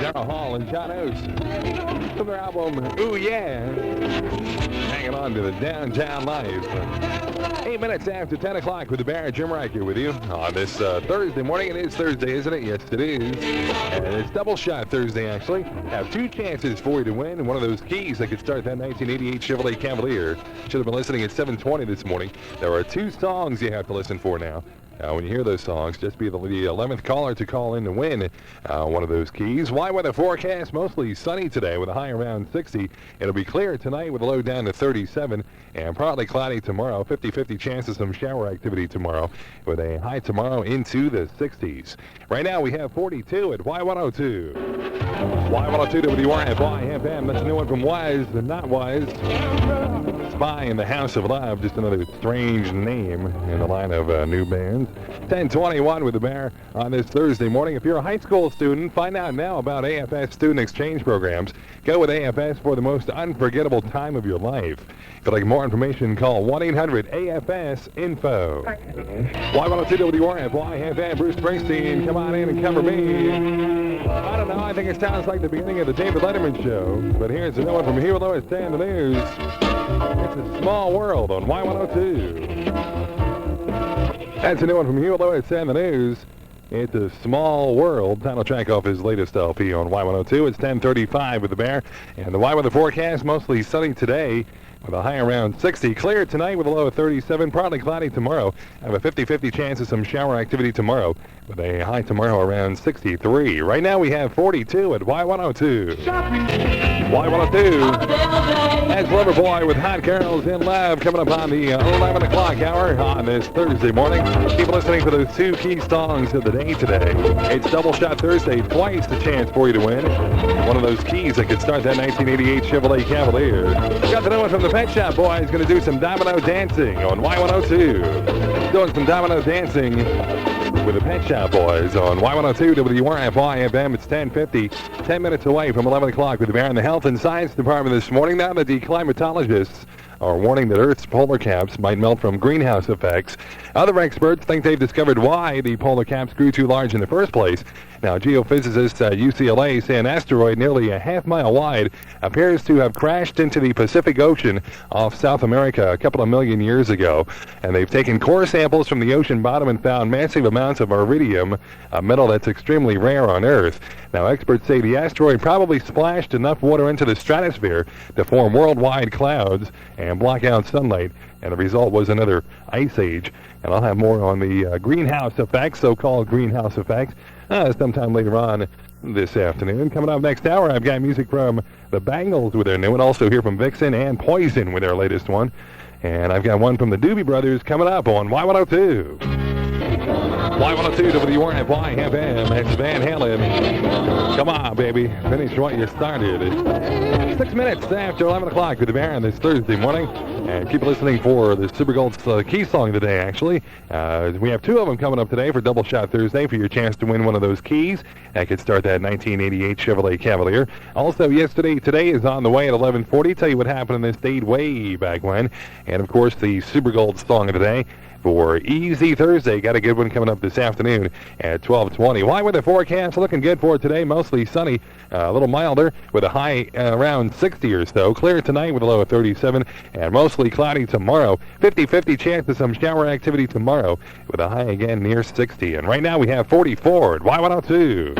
Daryl Hall and John Oates from their album, Ooh Yeah. Hanging on to the downtown life. 8 minutes after 10 o'clock with the Bear, Jim Riker with you on this Thursday morning. It is Thursday, isn't it? Yes, it is. And it's double shot Thursday, actually. Have two chances for you to win. One of those keys that could start that 1988 Chevrolet Cavalier. Should have been listening at 7:20 this morning. There are two songs you have to listen for now. When you hear those songs, just be the 11th caller to call in to win one of those keys. Why weather forecast? Mostly sunny today with a high around 60. It'll be clear tonight with a low down to 37 and partly cloudy tomorrow. 50-50 chance of some shower activity tomorrow with a high tomorrow into the 60s. Right now we have 42 at Y102. Y102 WRFY FM. That's a new one from Wise and Not Wise. Spy in the House of Love. Just another strange name in the line of new bands. 10:21 with the Bear on this Thursday morning. If you're a high school student, find out now about AFS student exchange programs. Go with AFS for the most unforgettable time of your life. If you'd like more information, call 1-800-AFS-INFO. Y102 WRFY FM. Bruce Springsteen, come on in and cover me. I don't know, I think it sounds like the beginning of the David Letterman show. But here's another one from Here Below It's in the News. It's a Small World on Y102. That's a new one from Hugh, although it's in the news. It's a Small World. Title track off his latest LP on Y102. It's 10:35 with the Bear. And the Y weather forecast, mostly sunny today with a high around 60. Clear tonight with a low of 37. Partly cloudy tomorrow. Have a 50-50 chance of some shower activity tomorrow with a high tomorrow around 63. Right now we have 42 at Y102. Y102. That's Loverboy with Hot Girls in Love coming up on the 11 o'clock hour on this Thursday morning. Keep listening for those two key songs of the day today. It's Double Shot Thursday. Twice the chance for you to win one of those keys that could start that 1988 Chevrolet Cavalier. Got the new one from the Pet Shop Boys. Going to do some domino dancing on Y102. Doing some domino dancing with the Pet Shop Boys on Y102 WRFY FM. It's 10:50, 10 minutes away from 11 o'clock with the Bear in the Health and Science Department this morning. Now that the climatologists are warning that Earth's polar caps might melt from greenhouse effects. Other experts think they've discovered why the polar caps grew too large in the first place. Now, geophysicists at UCLA say an asteroid nearly a half-mile wide appears to have crashed into the Pacific Ocean off South America a couple of million years ago. And they've taken core samples from the ocean bottom and found massive amounts of iridium, a metal that's extremely rare on Earth. Now, experts say the asteroid probably splashed enough water into the stratosphere to form worldwide clouds and block out sunlight, and the result was another ice age. And I'll have more on the greenhouse effects, so-called greenhouse effects, sometime later on this afternoon. Coming up next hour, I've got music from the Bangles with their new one, also hear from Vixen and Poison with their latest one. And I've got one from the Doobie Brothers coming up on Y102. Y102 WRFY FM. It's Van Halen. Come on, baby. Finish what you started. 6 minutes after 11 o'clock with the Bear on this Thursday morning. And keep listening for the Super Gold's key song today, actually. We have two of them coming up today for Double Shot Thursday for your chance to win one of those keys. That could start that 1988 Chevrolet Cavalier. Also, today is on the way at 11:40. Tell you what happened in this date way back when. And, of course, the Super Gold song of the day for Easy Thursday. Got a good one coming up this afternoon at 12:20. Why weather forecast looking good for today? Mostly sunny, a little milder with a high around 60 or so. Clear tonight with a low of 37 and mostly cloudy tomorrow. 50-50 chance of some shower activity tomorrow with a high again near 60. And right now we have 44 at Y102.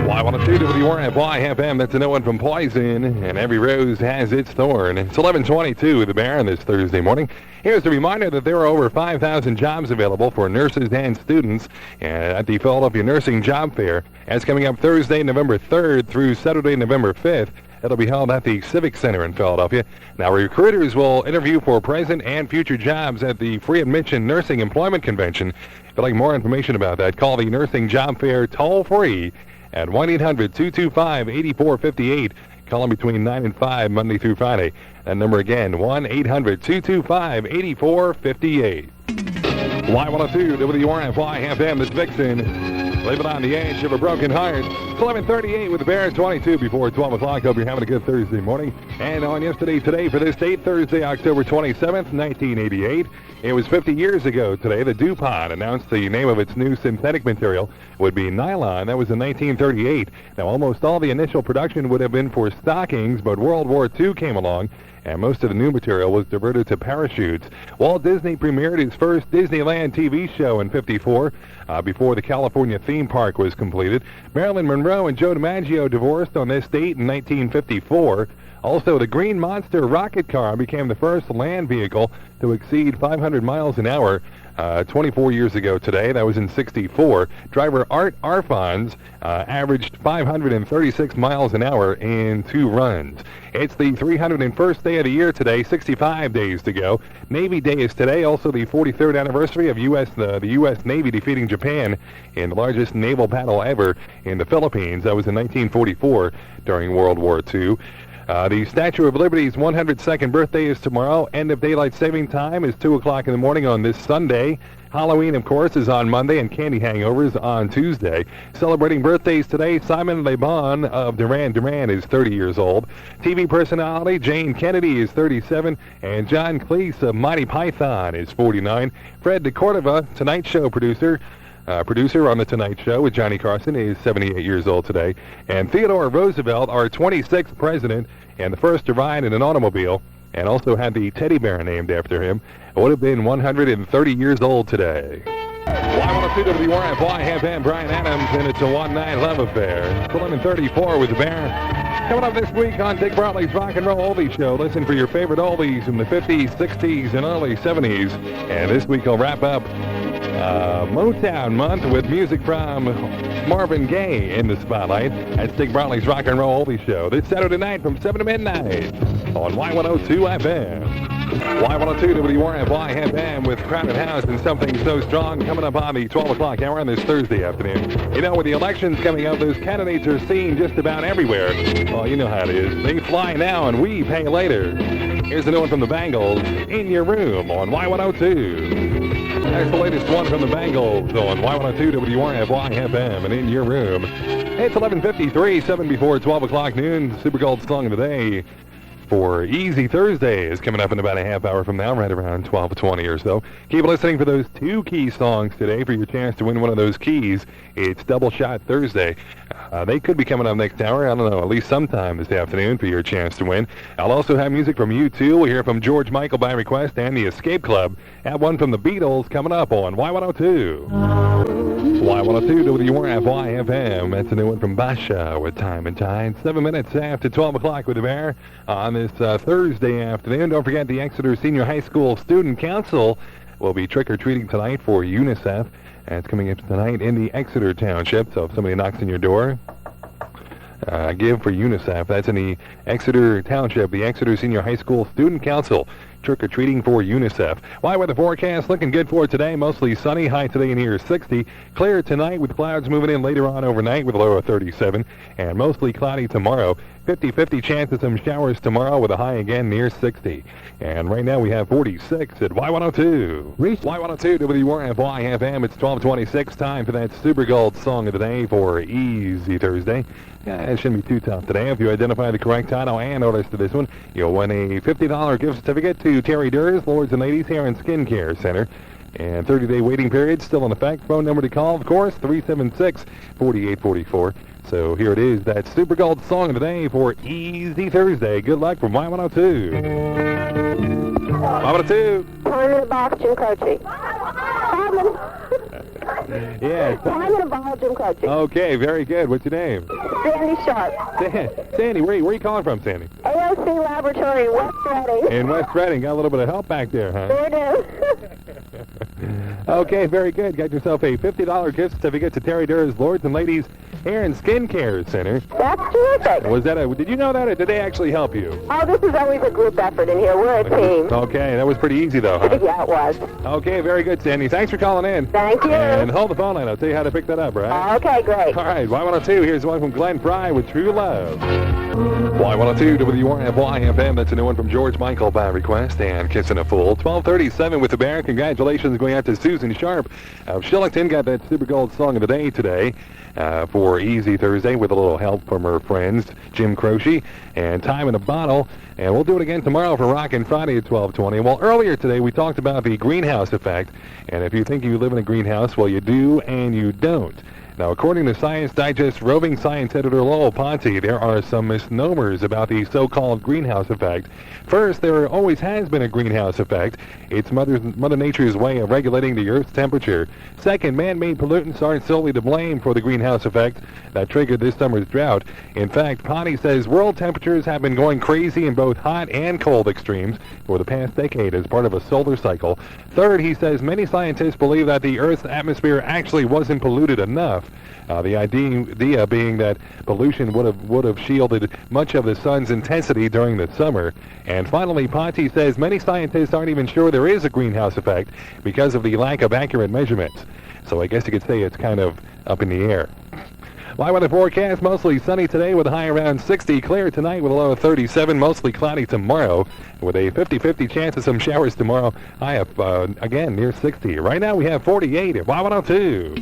Y102 WRFY FM. That's a new one from Poison, and every rose has its thorn. It's 11:22 with the Bear on this Thursday morning. Here's a reminder that there are over 5,000 jobs available for nurses and students at the Philadelphia Nursing Job Fair. That's coming up Thursday, November 3rd through Saturday, November 5th. It'll be held at the Civic Center in Philadelphia. Now, recruiters will interview for present and future jobs at the Free Admission Nursing Employment Convention. If you'd like more information about that, call the Nursing Job Fair toll-free at 1-800-225-8458. Call them between 9 and 5, Monday through Friday. That number again, 1-800-225-8458. Y102 WRFY FM, this Vixen. Living on the edge of a broken heart. It's 11:38 with the Bears, 22 before 12 o'clock. Hope you're having a good Thursday morning. And on Yesterday Today for this date, Thursday, October 27th, 1988. It was 50 years ago today that DuPont announced the name of its new synthetic material would be nylon. That was in 1938. Now, almost all the initial production would have been for stockings, but World War II came along, and most of the new material was diverted to parachutes. Walt Disney premiered his first Disneyland TV show in 54, before the California theme park was completed. Marilyn Monroe and Joe DiMaggio divorced on this date in 1954. Also, the Green Monster rocket car became the first land vehicle to exceed 500 miles an hour 24 years ago today. That was in 64. Driver Art Arfons averaged 536 miles an hour in 2 runs. It's the 301st day of the year today, 65 days to go. Navy Day is today, also the 43rd anniversary of the U.S. Navy defeating Japan in the largest naval battle ever in the Philippines. That was in 1944 during World War II. The Statue of Liberty's 102nd birthday is tomorrow. End of daylight saving time is 2 o'clock in the morning on this Sunday. Halloween, of course, is on Monday, and Candy Hangovers on Tuesday. Celebrating birthdays today, Simon Le Bon of Duran Duran is 30 years old. TV personality Jane Kennedy is 37, and John Cleese of Monty Python is 49. Fred DeCordova, Tonight Show producer on The Tonight Show with Johnny Carson, is 78 years old today. And Theodore Roosevelt, our 26th president and the first to ride in an automobile, and also had the teddy bear named after him, would have been 130 years old today. Y102 WRFY, FM, Brian Adams, and it's a one-night love affair. It's 11:34 with the Bear. Coming up this week on Dick Bartley's Rock and Roll Oldies Show, listen for your favorite oldies from the 50s, 60s, and early 70s. And this week I'll wrap up Motown Month with music from Marvin Gaye in the spotlight. That's Dick Bartley's Rock and Roll Oldies Show this Saturday night from 7 to midnight on Y102 FM. Y102 WRFY FM with Crowded House and Something So Strong coming up on the 12 o'clock hour on this Thursday afternoon. You know, with the elections coming up, those candidates are seen just about everywhere. Well, you know how it is. They fly now and we pay later. Here's the new one from the Bangles, In Your Room on Y102. That's the latest one from the Bangles on Y102 WRFY FM and In Your Room. It's 11:53, 7 before 12 o'clock noon. Super Gold Song of the Day for Easy Thursday is coming up in about a half hour from now, right around 12:20 or so. Keep listening for those 2 key songs today for your chance to win one of those keys. It's Double Shot Thursday. They could be coming up next hour, I don't know, at least sometime this afternoon for your chance to win. I'll also have music from U2. We'll hear from George Michael by request and the Escape Club. Have one from the Beatles coming up on Y102. Y102 WRFY FM. That's a new one from Basha with Time and Tide. 7 minutes after 12 o'clock with the Bear on this Thursday afternoon. Don't forget the Exeter Senior High School Student Council will be trick-or-treating tonight for UNICEF. And it's coming up tonight in the Exeter Township. So if somebody knocks on your door, give for UNICEF. That's in the Exeter Township, the Exeter Senior High School Student Council. Trick-or-treating for UNICEF. Why weather forecast looking good for today. Mostly sunny. High today near 60. Clear tonight with clouds moving in later on overnight with a low of 37. And mostly cloudy tomorrow. 50-50 chance of some showers tomorrow with a high again near 60. And right now we have 46 at Y102. Y102 WRFY FM. It's 12:26. Time for that Super Gold Song of the Day for Easy Thursday. It shouldn't be too tough today. If you identify the correct title and artist to this one, you'll win a $50 gift certificate to Terry Durrs, Lords and Ladies Hair and Skin Care Center. And 30-day waiting period still in effect. Phone number to call, of course, 376-4844. So here it is, that Super Gold Song of the Day for Easy Thursday. Good luck from Y102. Y102. Time in a box, Jim Croce. Yeah. Time in a ball, Jim Croce. Okay, very good. What's your name? Sandy Sharp. Sandy, where are you calling from, Sandy? AOC Laboratory, West Reading. In West Reading. Got a little bit of help back there, huh? There it is. Okay, very good. Got yourself a $50 gift certificate to Terry Durrs, Lords and Ladies Aaron Skincare Center. That's terrific. Was that did you know that, or did they actually help you? Oh, this is always a group effort in here. We're a team. Okay, that was pretty easy, though, huh? Yeah, it was. Okay, very good, Sandy. Thanks for calling in. Thank you. And hold the phone line. I'll tell you how to pick that up, right? Okay, great. All right, Y102. Here's one from Glenn Fry with True Love. Y102 WRFY-FM. That's a new one from George Michael by request. And Kissing a Fool. 12:37 with the Bear. Congratulations going out to Susan Sharp of Shillington. Got that Super Gold Song of the Day today for Easy Thursday with a little help from her friends, Jim Croce and Time in a Bottle. And we'll do it again tomorrow for Rockin' Friday at 12:20. Well, earlier today we talked about the greenhouse effect. And if you think you live in a greenhouse, well, you do and you don't. Now, according to Science Digest roving science editor Lowell Ponte, there are some misnomers about the so-called greenhouse effect. First, there always has been a greenhouse effect. It's Mother Nature's way of regulating the Earth's temperature. Second, man-made pollutants aren't solely to blame for the greenhouse effect that triggered this summer's drought. In fact, Ponte says world temperatures have been going crazy in both hot and cold extremes for the past decade as part of a solar cycle. Third, he says many scientists believe that the Earth's atmosphere actually wasn't polluted enough. The idea being that pollution would have shielded much of the sun's intensity during the summer. And finally, Ponte says many scientists aren't even sure there is a greenhouse effect because of the lack of accurate measurements. So I guess you could say it's kind of up in the air. My weather forecast, mostly sunny today with a high around 60. Clear tonight with a low of 37. Mostly cloudy tomorrow with a 50-50 chance of some showers tomorrow. High of, again, near 60. Right now we have 48 at Y102.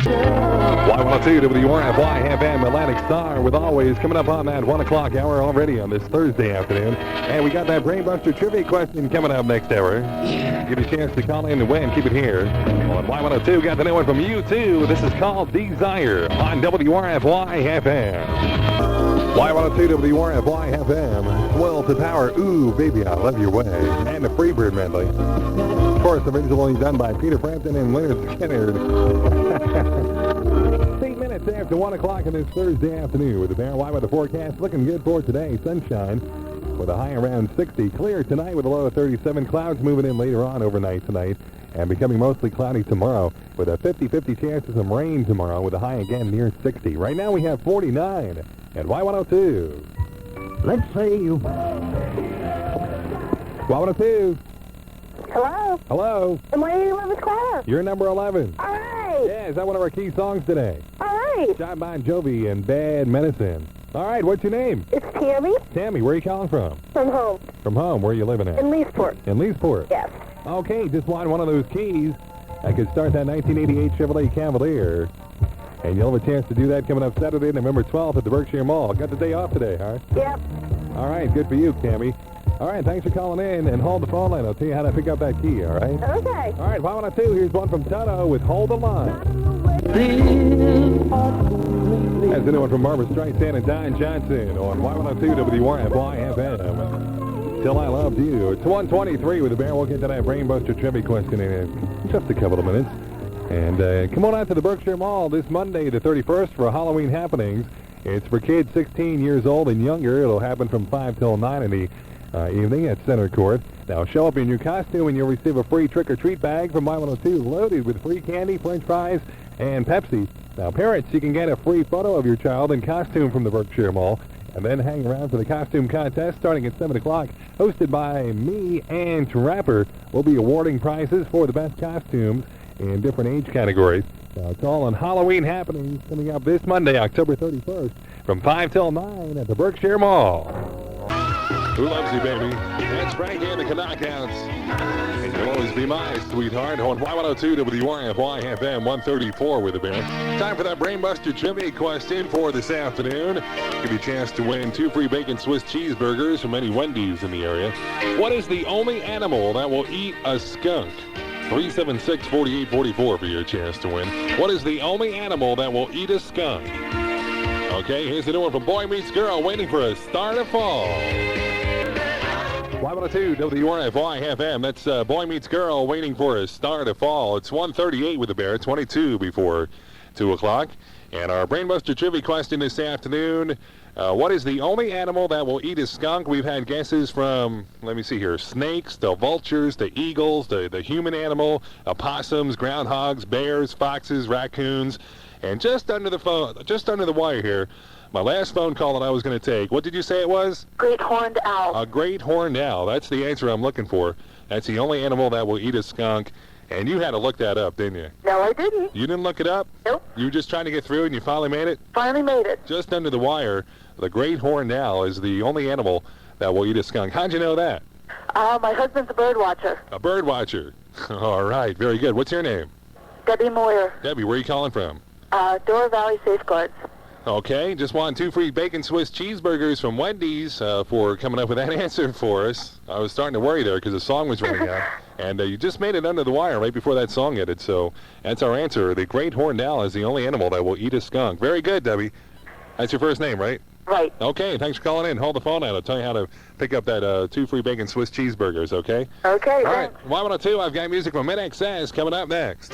Y102 WRFY-FM Atlantic Star with Always coming up on that 1 o'clock hour already on this Thursday afternoon. And we got that Brainbuster trivia question coming up next hour. Give you a chance to call in and win. Keep it here. On Y102, got the new one from U2. This is called Desire on WRFY-FM. Y102 WRFY-FM. Well to power. Ooh, baby, I love your way. And the Freebird medley. Of course, originally done by Peter Frampton and Leonard Skinner. 8 minutes after 1 o'clock on this Thursday afternoon with the Bear. Y weather forecast looking good for today. Sunshine with a high around 60. Clear tonight with a low of 37. Clouds moving in later on overnight tonight and becoming mostly cloudy tomorrow with a 50-50 chance of some rain tomorrow with a high again near 60. Right now we have 49 at Y102. Let's say you... Y102. Hello? Hello. And where do you live with Claire? You're number 11. All right. Yeah, is that one of our key songs today? All right. John Bon Jovi and Bad Medicine. All right, what's your name? It's Tammy Tammy, where are you calling from? from home From home, where are you living at? in Leesport. In Leesport. Yes. Okay, just want one of those keys that could start that 1988 Chevrolet Cavalier. And you'll have a chance to do that coming up Saturday, November 12th at the Berkshire Mall. Got the day off today, huh? Yep. All right, good for you, Tammy. All right, thanks for calling in, and hold the phone line. I'll tell you how to pick up that key, all right? Okay. All right, Y102, here's one from Toto with Hold the Line. That's the new one from Barbara Streisand and Don Johnson on Y102 WRFY-FM. Till I Loved You. It's 1:23 with the Bear. We'll get to that Brainbuster trivia question in just a couple of minutes. And come on out to the Berkshire Mall this Monday, the 31st, for Halloween happenings. It's for kids 16 years old and younger. It'll happen from 5 till 9 in the evening at Center Court. Now, show up in your costume and you'll receive a free trick-or-treat bag from Y102 loaded with free candy, French fries, and Pepsi. Now, parents, you can get a free photo of your child in costume from the Berkshire Mall and then hang around for the costume contest starting at 7 o'clock, hosted by me and Trapper. We'll be awarding prizes for the best costumes in different age categories. Now, it's all on Halloween happenings coming up this Monday, October 31st, from 5 till 9 at the Berkshire Mall. Who loves you, baby? That's Frankie and the Knockouts. And you'll always be my sweetheart on Y102 WRFY-FM 134 with the Bear. Time for that Brainbuster trivia question for this afternoon. Give you a chance to win 2 free bacon Swiss cheeseburgers from any Wendy's in the area. What is the only animal that will eat a skunk? 376-4844 for your chance to win. What is the only animal that will eat a skunk? Okay, here's the new one from Boy Meets Girl, waiting for a star to fall. Y102 WRFY-FM. That's Boy Meets Girl, waiting for a star to fall. It's 1:38 with the Bear, 22 before 2 o'clock. And our Brainbuster trivia question this afternoon, what is the only animal that will eat a skunk? We've had guesses from, let me see here, snakes, to vultures, to eagles, the human animal, opossums, groundhogs, bears, foxes, raccoons. And just under the wire here, my last phone call that I was going to take, what did you say it was? Great horned owl. A great horned owl. That's the answer I'm looking for. That's the only animal that will eat a skunk. And you had to look that up, didn't you? No, I didn't. You didn't look it up? Nope. You were just trying to get through and you finally made it? Finally made it. Just under the wire, the great horned owl is the only animal that will eat a skunk. How'd you know that? My husband's a bird watcher. A bird watcher. All right, very good. What's your name? Debbie Moyer. Debbie, where are you calling from? Dora Valley Safeguards. Okay, just won 2 free bacon Swiss cheeseburgers from Wendy's for coming up with that answer for us. I was starting to worry there because the song was running out. And you just made it under the wire right before that song ended. So that's our answer. The great horned owl is the only animal that will eat a skunk. Very good, Debbie. That's your first name, right? Right. Okay, thanks for calling in. Hold the phone out. I'll tell you how to pick up that 2 free bacon Swiss cheeseburgers, okay? Okay. All right, Y102, I've got music from MidXS coming up next.